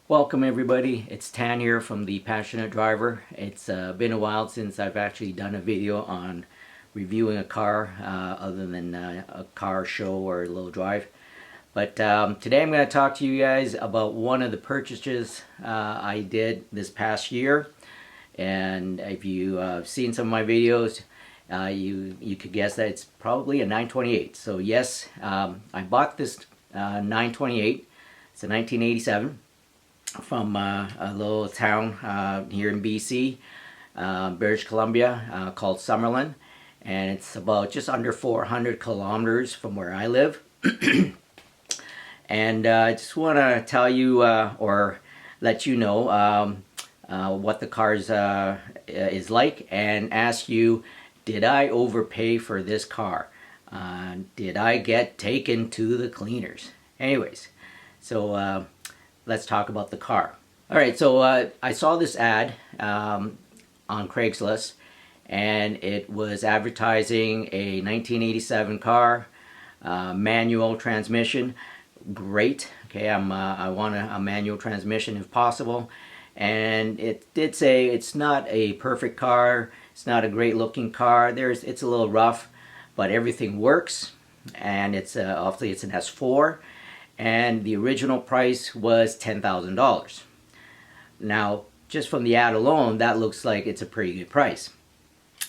Welcome everybody, it's Tan here from The Passionate Driver. It's been a while since I've actually done a video on reviewing a car other than a car show or a little drive. But today I'm going to talk to you guys about one of the purchases I did this past year. And if you've seen some of my videos, you could guess that it's probably a 928. So yes, I bought this 928. It's a 1987. From a little town here in BC, British Columbia, called Summerlin, and it's about just under 400 kilometers from where I live. And I just want to tell you or let you know what the car is like, and ask you, did I overpay for this car? Did I get taken to the cleaners? Anyways, so let's talk about the car. All right, so I saw this ad on Craigslist, and it was advertising a 1987 car, manual transmission. Great. Okay, I want a manual transmission if possible. And it did say it's not a perfect car. It's not a great looking car. It's a little rough, but everything works. And it's obviously it's an S4. And the original price was $10,000. Now, just from the ad alone, that looks like it's a pretty good price.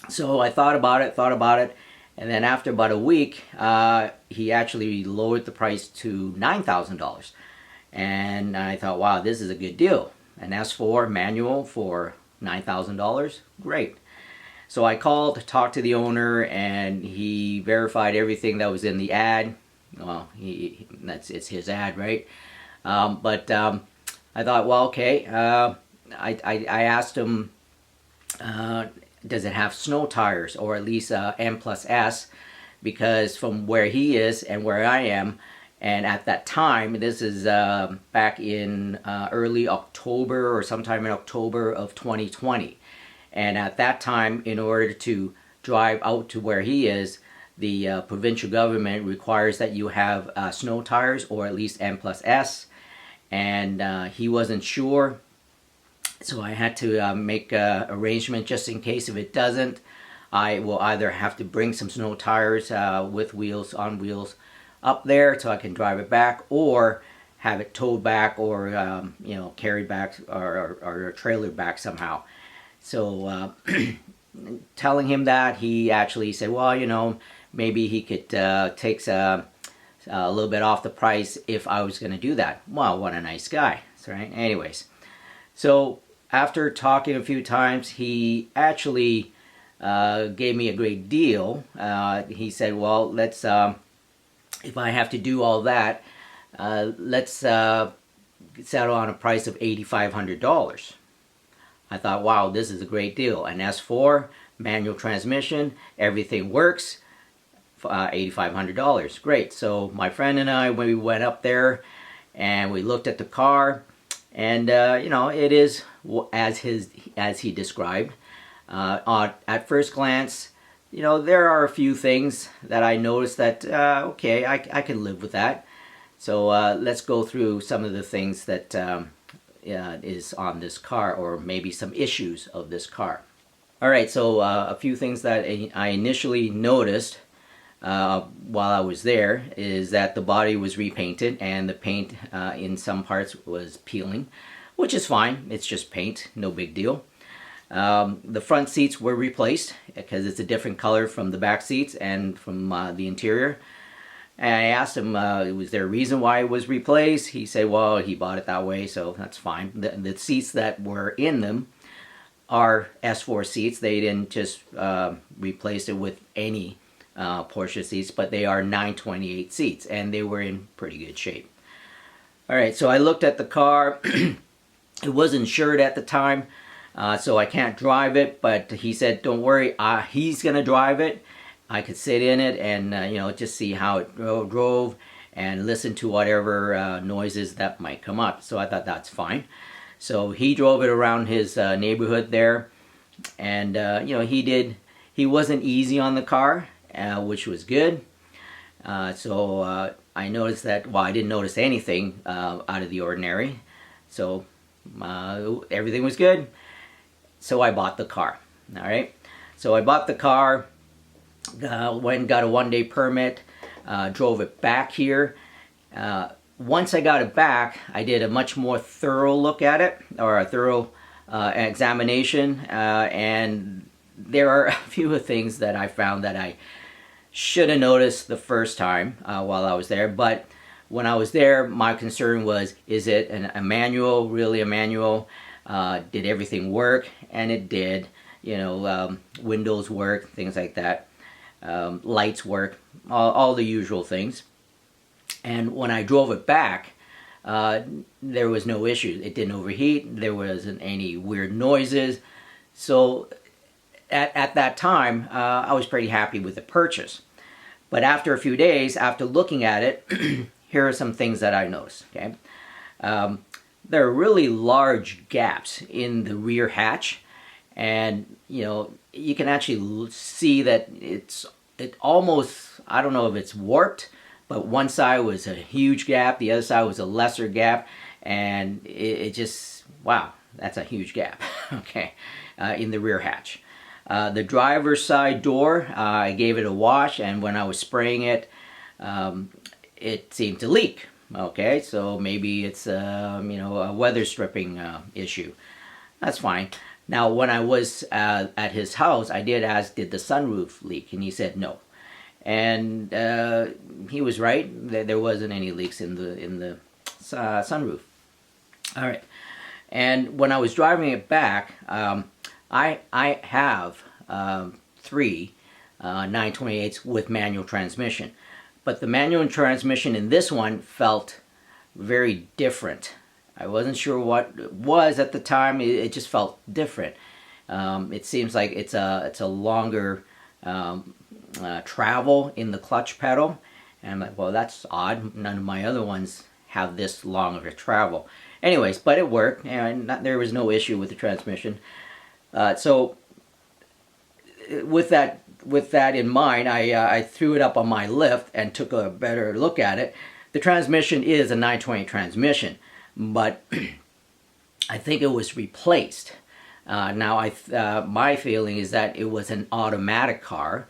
So I thought about it, and then after about a week, he actually lowered the price to $9,000. And I thought, wow, this is a good deal. An S4 manual for $9,000, great. So I called, talked to the owner, and he verified everything that was in the ad. Well, it's his ad, right? But I thought, well, okay. I asked him, does it have snow tires, or at least M+S? Because from where he is and where I am, and at that time, this is back in early October or sometime in October of 2020. And at that time, in order to drive out to where he is, the provincial government requires that you have snow tires, or at least M+S, and he wasn't sure, so I had to make an arrangement just in case. If it doesn't, I will either have to bring some snow tires with wheels, on wheels, up there so I can drive it back, or have it towed back, or carried back, or trailered back somehow. So telling him that, he actually said, well, maybe he could take a little bit off the price if I was going to do that. Wow, what a nice guy, right? Anyways, so after talking a few times, he actually gave me a great deal. He said, well, let's, if I have to do all that, let's settle on a price of $8,500. I thought, wow, this is a great deal. An S4, manual transmission, everything works. $8,500, great. So my friend and I, we went up there and we looked at the car, and it is as he described. At first glance, there are a few things that I noticed that okay, I can live with that. So let's go through some of the things that is on this car, or maybe some issues of this car. All right, so a few things that I initially noticed while I was there is that the body was repainted, and the paint in some parts was peeling, which is fine. It's just paint, no big deal. The front seats were replaced because it's a different color from the back seats and from the interior. And I asked him, was there a reason why it was replaced? He said, well, he bought it that way, so that's fine. The seats that were in them are S4 seats. They didn't just replace it with any Porsche seats, but they are 928 seats, and they were in pretty good shape. All right, so I looked at the car. It was insured at the time, so I can't drive it, but he said, don't worry, he's gonna drive it. I could sit in it and just see how it drove and listen to whatever noises that might come up. So I thought that's fine. So he drove it around his neighborhood there, and he wasn't easy on the car, which was good. So I noticed that, well, I didn't notice anything out of the ordinary. So everything was good. So I bought the car. All right. So I bought the car, went and got a one-day permit, drove it back here. Once I got it back, I did a much more thorough look at it, or a thorough examination, and there are a few things that I found that I should have noticed the first time while I was there. But when I was there, my concern was, is it a manual, really a manual? Did everything work? And it did. You know, windows work, things like that. Lights work, all the usual things. And when I drove it back, there was no issue. It didn't overheat. There wasn't any weird noises. So at that time, I was pretty happy with the purchase. But after a few days, after looking at it, here are some things that I noticed. Okay, there are really large gaps in the rear hatch, and you know, you can actually see that it almost, I don't know if it's warped, but one side was a huge gap, the other side was a lesser gap, and it just, wow, that's a huge gap. Okay, in the rear hatch. The driver's side door, I gave it a wash, and when I was spraying it, it seemed to leak. Okay, so maybe it's you know, a weather stripping issue. That's fine. Now, when I was at his house, I did ask, did the sunroof leak? And he said no. And he was right. There wasn't any leaks in the sunroof. All right. And when I was driving it back, I have 3 928s with manual transmission. But the manual transmission in this one felt very different. I wasn't sure what it was at the time. It just felt different. It seems like it's a longer travel in the clutch pedal. And I'm like, well, that's odd. None of my other ones have this long of a travel. Anyways, but it worked, and there was no issue with the transmission. So with that in mind, I threw it up on my lift and took a better look at it. The transmission is a 920 transmission, but I think it was replaced. Now, my feeling is that it was an automatic car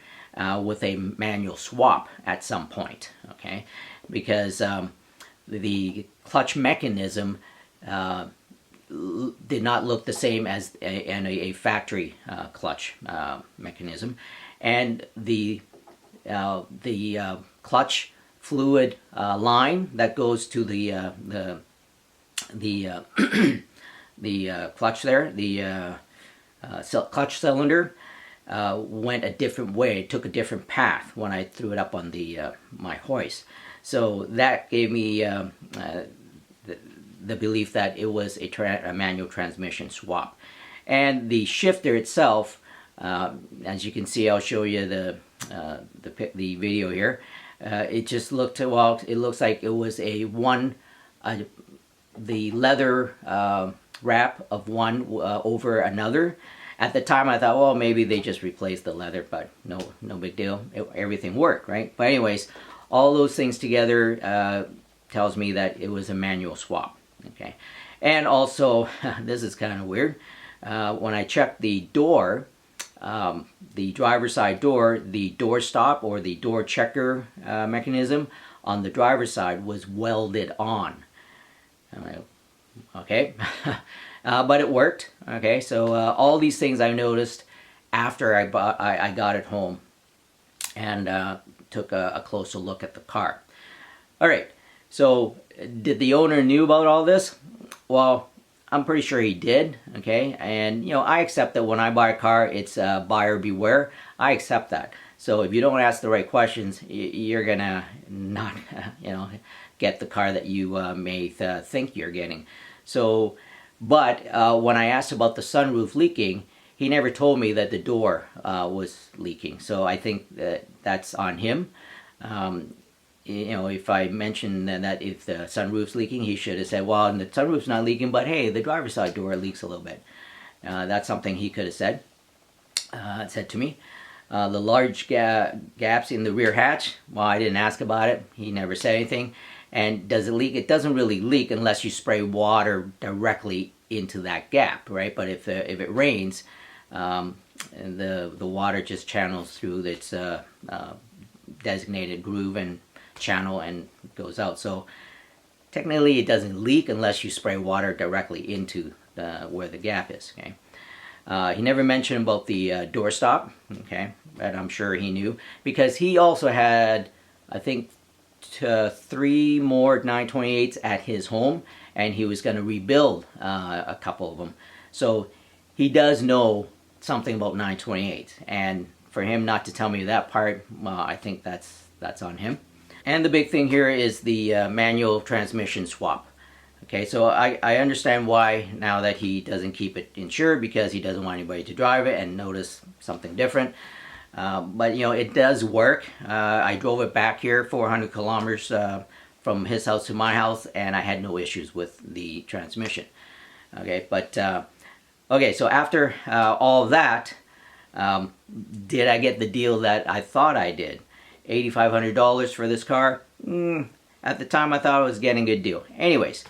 with a manual swap at some point, okay? Because the clutch mechanism did not look the same as a factory clutch mechanism, and the clutch fluid line that goes to the clutch there, the clutch cylinder, went a different way. It took a different path when I threw it up on my hoist. So that gave me the belief that it was a manual transmission swap. And the shifter itself, as you can see, I'll show you the video here. It just looked, well, it looks like it was the leather wrap of one over another. At the time, I thought, well, maybe they just replaced the leather, but no big deal. Everything worked, right? But anyways, all those things together tells me that it was a manual swap. Okay, and also, this is kind of weird. When I checked the door, the driver's side door, the door stop or the door checker mechanism on the driver's side was welded on. I'm like, okay, but it worked. Okay, so all these things I noticed after I got it home and took a closer look at the car. All right, so did the owner knew about all this? Well, I'm pretty sure he did, okay? And, you know, I accept that when I buy a car, it's buyer beware. I accept that. So if you don't ask the right questions, you're going to not, you know, get the car that you may think you're getting. So, but when I asked about the sunroof leaking, he never told me that the door was leaking. So I think that's on him. You know, if I mentioned that if the sunroof's leaking, he should have said, well, the sunroof's not leaking, but hey, the driver's side door leaks a little bit. That's something he could have said to me. The large gaps in the rear hatch, well, I didn't ask about it. He never said anything. And does it leak? It doesn't really leak unless you spray water directly into that gap, right? But if it rains, and the water just channels through its designated groove and channel and goes out. So technically, it doesn't leak unless you spray water directly into where the gap is. Okay. He never mentioned about the doorstop. Okay, but I'm sure he knew because he also had, I think, 3 more 928s at his home, and he was going to rebuild a couple of them. So he does know something about 928s, and for him not to tell me that part, I think that's on him. And the big thing here is the manual transmission swap. Okay, so I understand why now that he doesn't keep it insured, because he doesn't want anybody to drive it and notice something different. But you know, it does work. I drove it back here 400 kilometers from his house to my house, and I had no issues with the transmission. Okay, but okay, so after all that, did I get the deal that I thought I did? $8,500 for this car? At the time, I thought I was getting a good deal. Anyways,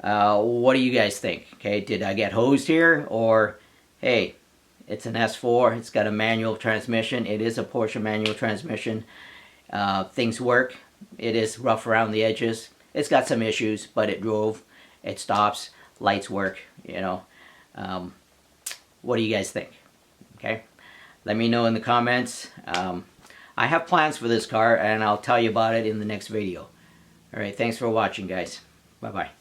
what do you guys think? Okay, did I get hosed here, or hey, it's an S4, it's got a manual transmission, it is a Porsche manual transmission, things work, it is rough around the edges, it's got some issues, but it drove, it stops, lights work, you know. What do you guys think? Okay, let me know in the comments. I have plans for this car, and I'll tell you about it in the next video. Alright, thanks for watching, guys. Bye-bye.